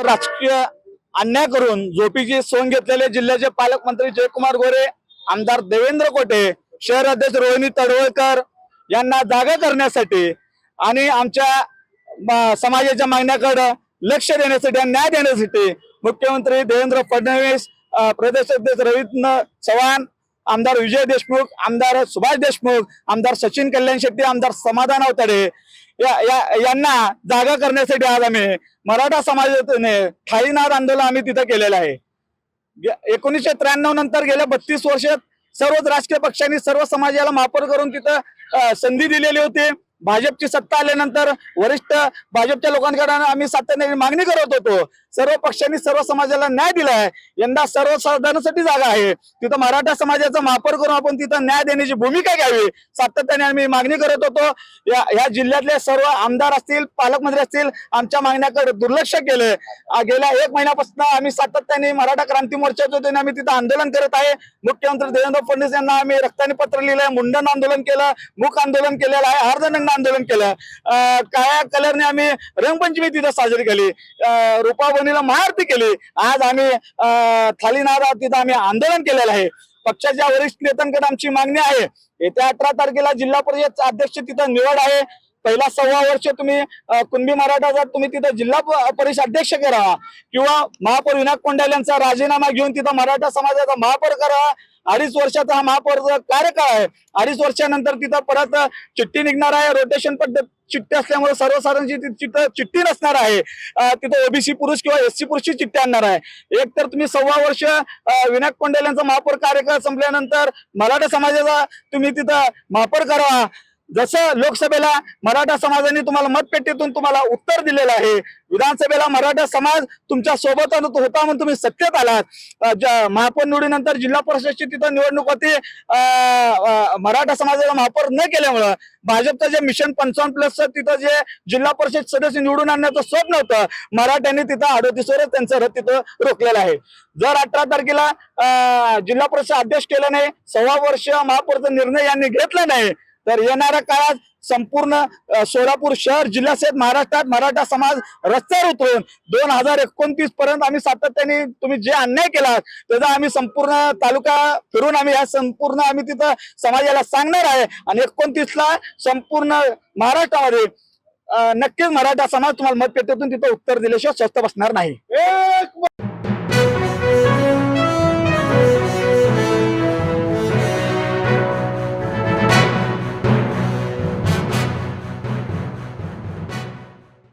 राजकीय अन्याय करून झोपीची सोंग घेतलेले जिल्ह्याचे पालकमंत्री जयकुमार गोरे, आमदार देवेंद्र कोटे, शहर अध्यक्ष रोहिणी तडवळकर यांना जागा करण्यासाठी आणि आमच्या समाजाच्या मागण्याकडे लक्ष देण्यासाठी आणि न्याय देण्यासाठी मुख्यमंत्री देवेंद्र फडणवीस, प्रदेश अध्यक्ष रवींद्र चव्हाण, आमदार विजय देशमुख, आमदार सुभाष देशमुख, आमदार सचिन कल्याण शेट्टी, आमदार समाधान अवतडे यांना जागा करण्यासाठी आज आम्ही मराठा समाजाने ठाईनाद आंदोलन आम्ही तिथं केलेलं आहे। 1993 नंतर गेल्या 32 वर्षात सर्वच राजकीय पक्षांनी सर्व समाजाला मापर करून तिथं संधी दिलेली होती। भाजपची सत्ता आल्यानंतर वरिष्ठ भाजपच्या लोकांकडे आम्ही सातत्याने मागणी करत होतो। सर्व पक्षांनी सर्व समाजाला न्याय दिलाय। यंदा सर्वसाधारणासाठी जागा आहे, तिथं मराठा समाजाचा वापर करून आपण तिथं न्याय देण्याची भूमिका घ्यावी सातत्याने आम्ही मागणी करत होतो। या जिल्ह्यातले सर्व आमदार असतील, पालकमंत्री असतील, आमच्या मागण्याकडे दुर्लक्ष केले। गेल्या 1 महिन्यापासून आम्ही सातत्याने मराठा क्रांती मोर्चाच्या वतीने आम्ही तिथं आंदोलन करत आहे। मुख्यमंत्री देवेंद्र फडणवीस यांना आम्ही रक्ताने पत्र लिहिलंय, मुंडन आंदोलन केलं, मूक आंदोलन केलेलं आहे, अर्धनग्न आंदोलन केलं, काळ्या कलरने आम्ही रंगपंचमी तिथं साजरी केली, रूपाबनीला महाआरती केली। आज आम्ही थालीनाद तिथं आम्ही आंदोलन केलेलं आहे। पक्षाच्या वरिष्ठ नेत्यांकडे आमची मागणी आहे, येत्या 18 तारखेला जिल्हा परिषद अध्यक्ष तिथं निवड आहे। पहिला 1.25 वर्ष तुम्ही कुणबी मराठा तुम्ही तिथं जिल्हा परिषद अध्यक्ष करा किंवा महापौर विनायक कोंडाल यांचा राजीनामा घेऊन तिथं मराठा समाजाचा महापौर करा। 2.5 वर्षाचा हा महापौर कार्यकाळ आहे। 2.5 वर्षानंतर तिथं परत चिठ्ठी निघणार आहे। रोटेशन पद्धत चिठ्ठी असल्यामुळे सर्वसाधारणची चिठ्ठी नसणार आहे। तिथं ओबीसी पुरुष किंवा एससी पुरुषची चिठ्ठी आणणार आहे। एक तर तुम्ही 1.25 वर्ष विनायक कोंडाल यांचा महापौर कार्यकाळ संपल्यानंतर मराठा समाजाचा तुम्ही तिथं महापौर करा। जसं लोकसभेला मराठा समाजाने तुम्हाला मतपेटीतून तुम्हाला उत्तर दिलेलं आहे, विधानसभेला मराठा समाज तुमच्या सोबत होता म्हणून तुम्ही सत्तेत आलात। महापौर निवडीनंतर जिल्हा परिषदची तिथं निवडणूक होती, मराठा समाजाला महापौर न केल्यामुळं भाजपचं जे मिशन 55+ तिथं जे जिल्हा परिषद सदस्य निवडून आणण्याचं स्वप्न होतं, मराठ्यांनी तिथं 38 वर त्यांचं रथ तिथं रोखलेलं आहे। जर 18 तारखेला जिल्हा परिषद अध्यक्ष केलं नाही, 1.25 वर्ष महापौरचा निर्णय यांनी घेतला नाही, तर येणाऱ्या काळात संपूर्ण सोलापूर शहर जिल्ह्यासहित महाराष्ट्रात मराठा समाज रस्त्यावर उतरून 2029 पर्यंत आम्ही सातत्याने तुम्ही जे अन्याय केला त्याचा आम्ही संपूर्ण तालुका फिरून आम्ही आम्ही तिथं समाजाला सांगणार आहे। आणि 29ला संपूर्ण महाराष्ट्रामध्ये नक्कीच मराठा समाज तुम्हाला मतपेटीतून तिथं उत्तर दिल्याशिवाय स्वस्थ बसणार नाही।